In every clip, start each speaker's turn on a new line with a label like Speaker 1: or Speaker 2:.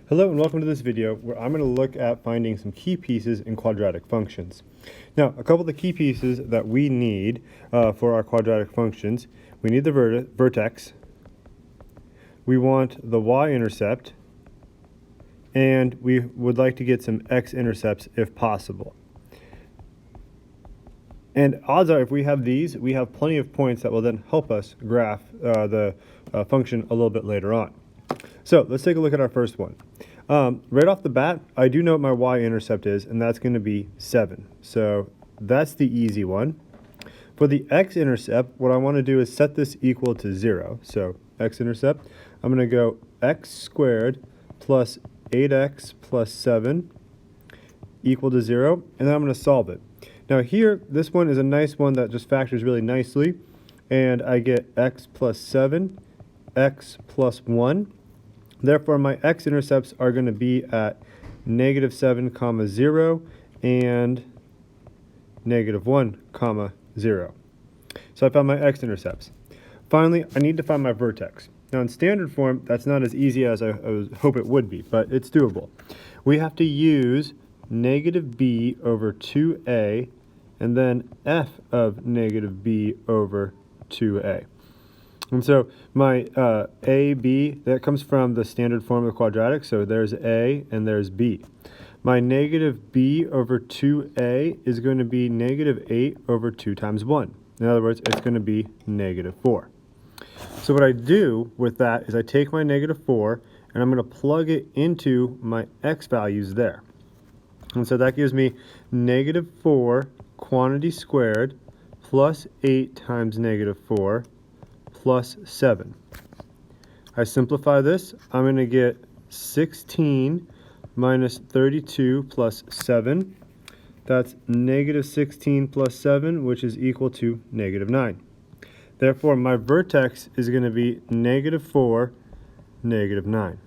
Speaker 1: Hello and welcome to this video where I'm going to look at finding some key pieces in quadratic functions. Now, a couple of the key pieces that we need for our quadratic functions, we need the vertex, we want the y-intercept, and we would like to get some x-intercepts if possible. And odds are if we have these, we have plenty of points that will then help us graph the function a little bit later on. So let's take a look at our first one. Right off the bat, I do know what my y-intercept is, and that's going to be 7. So that's the easy one. For the x-intercept, what I want to do is set this equal to 0. So x-intercept, I'm going to go x squared plus 8x plus 7 equal to 0, and then I'm going to solve it. Now here, this one is a nice one that just factors really nicely, and I get x plus 7, x plus 1. Therefore, my x-intercepts are going to be at -7, 0 and -1, 0. So I found my x-intercepts. Finally, I need to find my vertex. Now in standard form, that's not as easy as I hope it would be, but it's doable. We have to use -b over 2a and then f of -b over 2a. And so my a, b, that comes from the standard form of the quadratic, so there's a and there's b. My -b over 2a is going to be -8 over 2 times 1. In other words, it's going to be -4. So what I do with that is I take my -4 and I'm going to plug it into my x values there. And so that gives me -4 quantity squared plus 8 times -4 plus 7. I simplify this, I'm going to get 16 minus 32 plus 7. That's -16 plus 7, which is equal to -9. Therefore, my vertex is going to be -4, -9.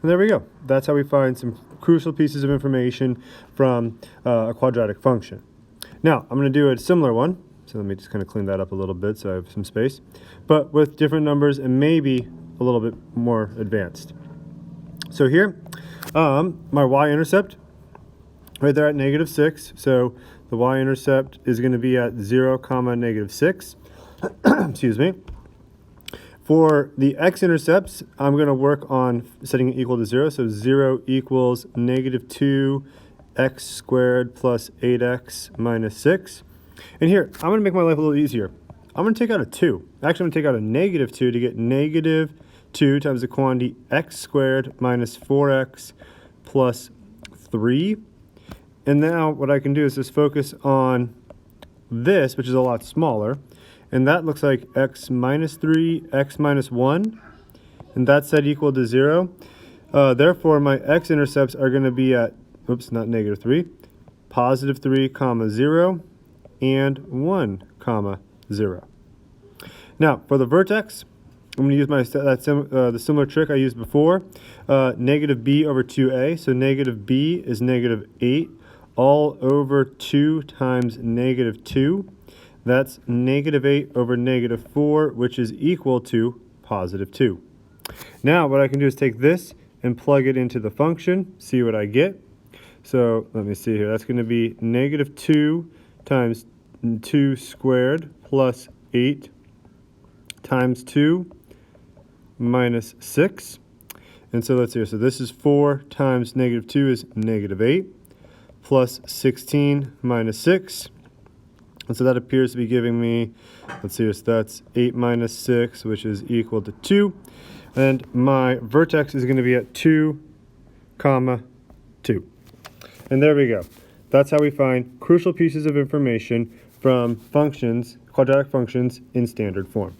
Speaker 1: And there we go. That's how we find some crucial pieces of information from a quadratic function. Now, I'm going to do a similar one. So let me just kind of clean that up a little bit so I have some space, but with different numbers and maybe a little bit more advanced. So here, my y-intercept, right there at -6. So the y-intercept is going to be at 0, -6. Excuse me. For the x-intercepts, I'm going to work on setting it equal to 0. So 0 equals -2 x squared plus 8x minus 6. And here, I'm going to make my life a little easier. I'm going to take out a 2. Actually, I'm going to take out a -2 to get -2 times the quantity x squared minus 4x plus 3. And now what I can do is just focus on this, which is a lot smaller. And that looks like x minus 3, x minus 1. And that's set equal to 0. Therefore, my x-intercepts are going to be at, oops, not -3, +3, 0. And 1, 0. Now, for the vertex, I'm going to use the similar trick I used before, -b over 2a. So -b is -8 all over 2 times -2. That's -8 over -4, which is equal to +2. Now, what I can do is take this and plug it into the function, see what I get. So let me see here. That's going to be -2 times 2 squared plus 8 times 2 minus 6. And so let's see here. So this is 4 times -2 is -8 plus 16 minus 6. And so that appears to be giving me, let's see here, so that's 8 minus 6, which is equal to 2. And my vertex is going to be at 2, 2. And there we go. That's how we find crucial pieces of information from functions, quadratic functions in standard form.